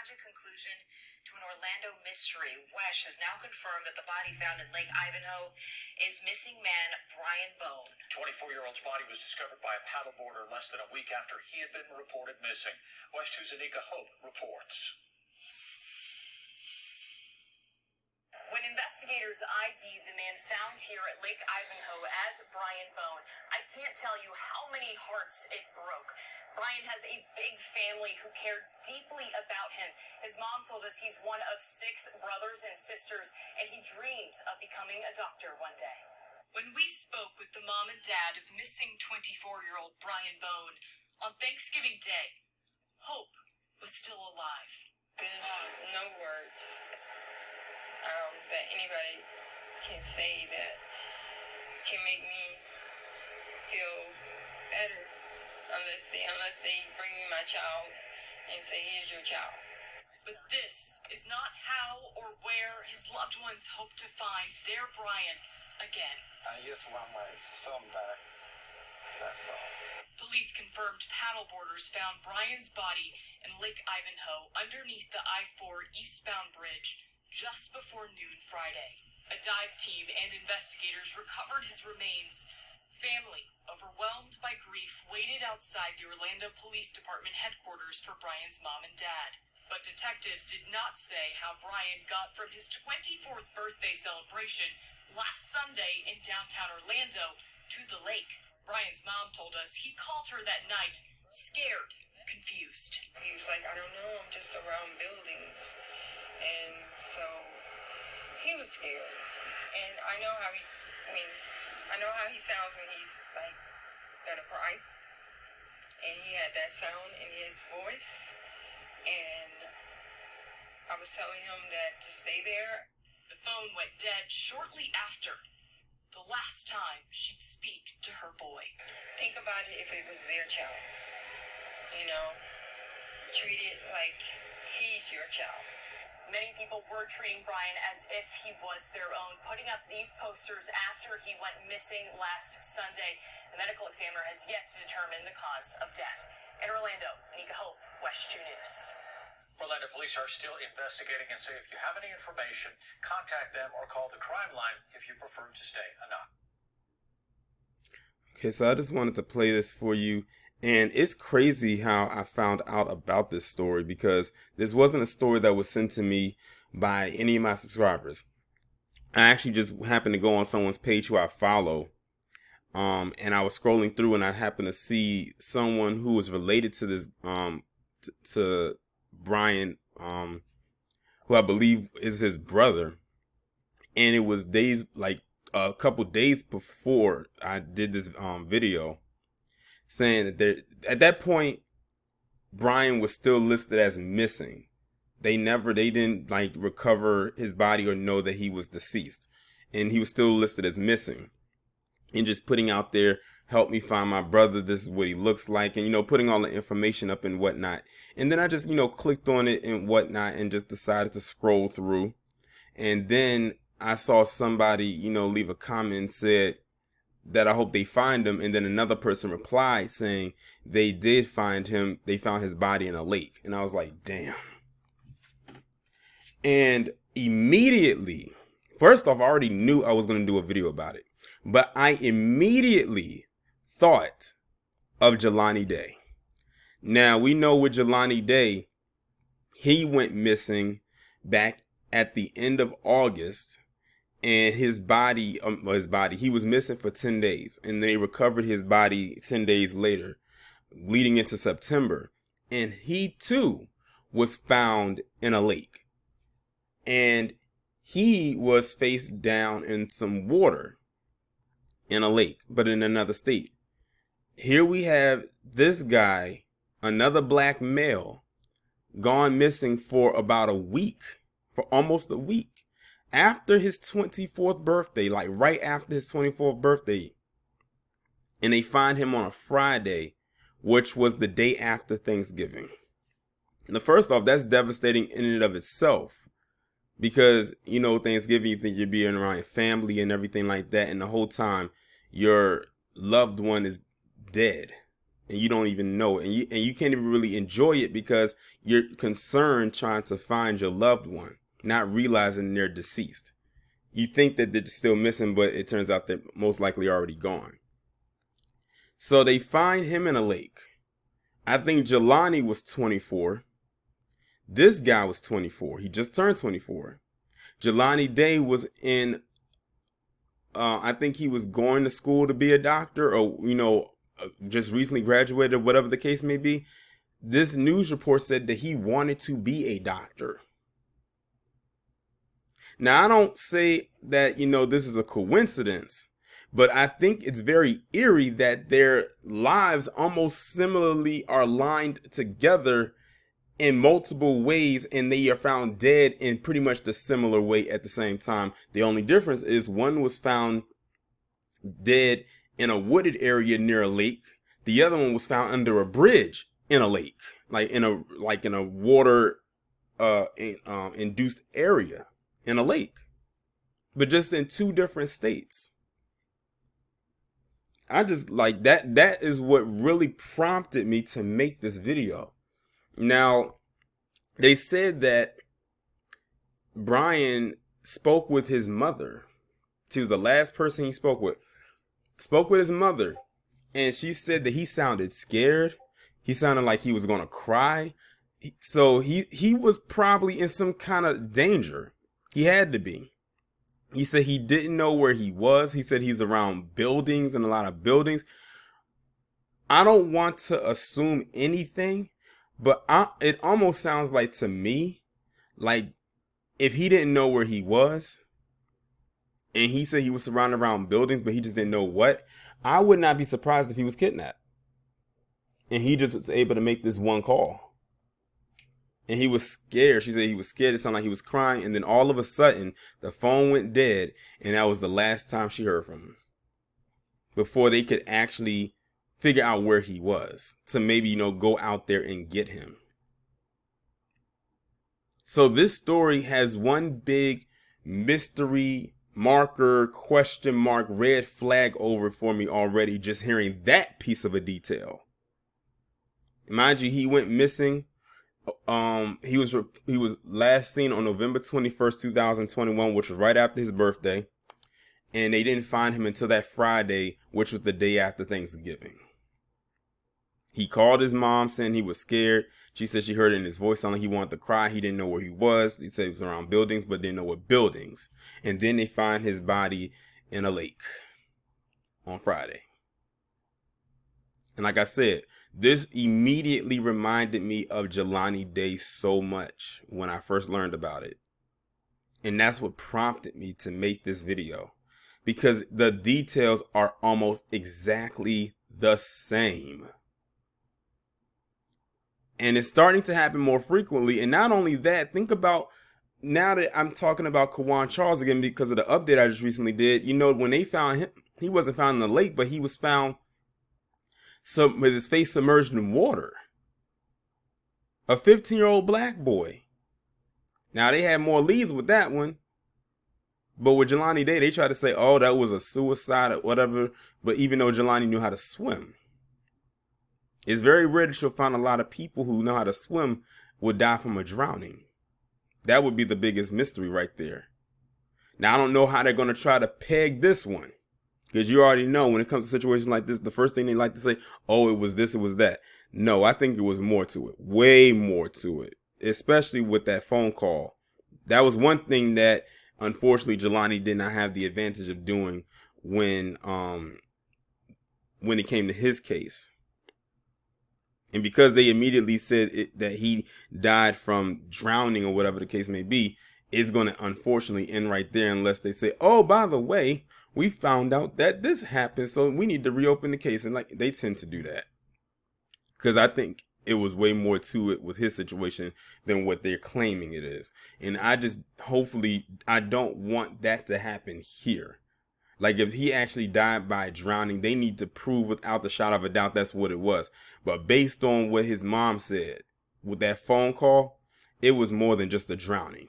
tragic conclusion to an Orlando mystery. WESH has now confirmed that the body found in Lake Ivanhoe is missing man Brian Bone. 24-year-old's body was discovered by a paddleboarder less than a week after he had been reported missing. WESH 2's Anika Hope reports. When investigators ID'd the man found here at Lake Ivanhoe as Brian Bone, I can't tell you how many hearts it broke. Brian has a big family who cared deeply about him. His mom told us he's one of 6 brothers and sisters, and he dreamed of becoming a doctor one day. When we spoke with the mom and dad of missing 24-year-old Brian Bone on Thanksgiving Day, hope was still alive. There's no words that anybody can say that can make me feel better unless they bring me my child and say, here's your child. But this is not how or where his loved ones hope to find their Brian again. I just want my son back. That's all. Police confirmed paddleboarders found Brian's body in Lake Ivanhoe underneath the I-4 eastbound bridge just before noon Friday. A dive team and investigators recovered his remains. Family, overwhelmed by grief, waited outside the Orlando Police Department headquarters for Brian's mom and dad. But detectives did not say how Brian got from his 24th birthday celebration last Sunday in downtown Orlando to the lake. Brian's mom told us he called her that night, scared, confused. He was like, I don't know, I'm just around buildings. And so he was scared. And I know how he sounds when he's like gonna cry. And he had that sound in his voice. And I was telling him that to stay there. The phone went dead shortly after, the last time she'd speak to her boy. Think about it if it was their child. You know, treat it like he's your child. Many people were treating Brian as if he was their own, putting up these posters after he went missing last Sunday. The medical examiner has yet to determine the cause of death. In Orlando, Anika Hope, WESH 2 News. Orlando police are still investigating and say if you have any information, contact them or call the crime line if you prefer to stay anonymous. Okay, so I just wanted to play this for you. And it's crazy how I found out about this story, because this wasn't a story that was sent to me by any of my subscribers. I actually just happened to go on someone's page who I follow. And I was scrolling through and I happened to see someone who was related to this, to Brian, who I believe is his brother. And it was like a couple days before I did this video, saying that at that point, Brian was still listed as missing. They didn't like recover his body or know that he was deceased. And he was still listed as missing. And just putting out there, help me find my brother. This is what he looks like. And, putting all the information up and whatnot. And then I just, clicked on it and whatnot and just decided to scroll through. And then I saw somebody, leave a comment and said that I hope they find him. And then another person replied saying they did find him. They found his body in a lake. And I was like, damn. And immediately, first off, I already knew I was going to do a video about it. But I immediately thought of Jelani Day. Now, we know with Jelani Day, he went missing back at the end of August. And his body, he was missing for 10 days. And they recovered his body 10 days later, leading into September. And he, too, was found in a lake. And he was face down in some water in a lake, but in another state. Here we have this guy, another black male, gone missing for about a week, for almost a week. After his 24th birthday, like right after his 24th birthday. And they find him on a Friday, which was the day after Thanksgiving. Now, first off, that's devastating in and of itself. Because, Thanksgiving, you think you're being around your family and everything like that. And the whole time, your loved one is dead. and you don't even know it, and you can't even really enjoy it because you're concerned trying to find your loved one, not realizing they're deceased. You think that they're still missing, but it turns out they're most likely already gone. So they find him in a lake. I think Jelani was 24. This guy was 24. He just turned 24. Jelani Day was in, I think he was going to school to be a doctor, or, just recently graduated, or whatever the case may be. This news report said that he wanted to be a doctor. Now, I don't say that, this is a coincidence, but I think it's very eerie that their lives almost similarly are lined together in multiple ways, and they are found dead in pretty much the similar way at the same time. The only difference is one was found dead in a wooded area near a lake. The other one was found under a bridge in a lake, like in a water induced area in a lake, but just in two different states. I just like that. That is what really prompted me to make this video. Now, they said that Brian spoke with his mother. She was the last person he spoke with. Spoke with his mother, and she said that he sounded scared. He sounded like he was going to cry. So he was probably in some kind of danger. He had to be. He said he didn't know where he was. He said he's around buildings and a lot of buildings. I don't want to assume anything, but it almost sounds like to me, like if he didn't know where he was, and he said he was surrounded around buildings, but he just didn't know what, I would not be surprised if he was kidnapped. And he just was able to make this one call. And he was scared. She said he was scared. It sounded like he was crying. And then all of a sudden, the phone went dead. And that was the last time she heard from him, before they could actually figure out where he was to maybe, go out there and get him. So this story has one big mystery marker, question mark, red flag over for me already, just hearing that piece of a detail. Mind you, he went missing. He was last seen on November 21st, 2021, which was right after his birthday. And they didn't find him until that Friday, which was the day after Thanksgiving. He called his mom saying he was scared. She said she heard it in his voice sounding like he wanted to cry. He didn't know where he was. He said he was around buildings, but didn't know what buildings. And then they find his body in a lake on Friday. And like I said, this immediately reminded me of Jelani Day so much when I first learned about it. And that's what prompted me to make this video, because the details are almost exactly the same. And it's starting to happen more frequently. And not only that, think about, now that I'm talking about Kawan Charles again because of the update I just recently did, when they found him, he wasn't found in the lake, but he was found with his face submerged in water. A 15-year-old black boy. Now, they had more leads with that one. But with Jelani Day, they tried to say, oh, that was a suicide or whatever. But even though Jelani knew how to swim, it's very rare that you'll find a lot of people who know how to swim would die from a drowning. That would be the biggest mystery right there. Now, I don't know how they're going to try to peg this one, because you already know when it comes to situations like this, the first thing they like to say, oh, it was this, it was that. No, I think it was more to it, way more to it, especially with that phone call. That was one thing that, unfortunately, Jelani did not have the advantage of doing when it came to his case. And because they immediately said that he died from drowning or whatever the case may be, it's going to unfortunately end right there unless they say, oh, by the way, we found out that this happened, so we need to reopen the case. And like they tend to do that, because I think it was way more to it with his situation than what they're claiming it is. And I don't want that to happen here. Like, if he actually died by drowning, they need to prove without the shadow of a doubt that's what it was. But based on what his mom said with that phone call, it was more than just a drowning.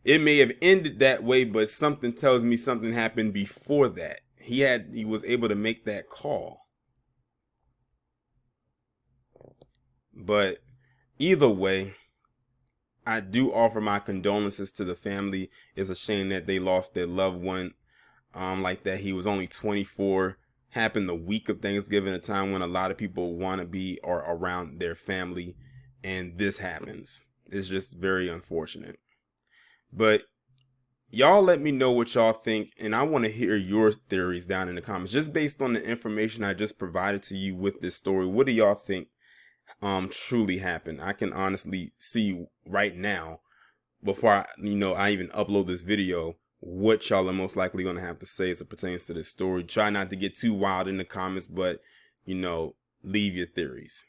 It may have ended that way, but something tells me something happened before that. He was able to make that call. But either way, I do offer my condolences to the family. It's a shame that they lost their loved one like that. He was only 24. Happened the week of Thanksgiving, a time when a lot of people want to be or around their family, and this happens. It's just very unfortunate. But y'all let me know what y'all think, and I want to hear your theories down in the comments. Just based on the information I just provided to you with this story, what do y'all think truly happened? I can honestly see right now, before I even upload this video, what y'all are most likely going to have to say as it pertains to this story. Try not to get too wild in the comments, but leave your theories.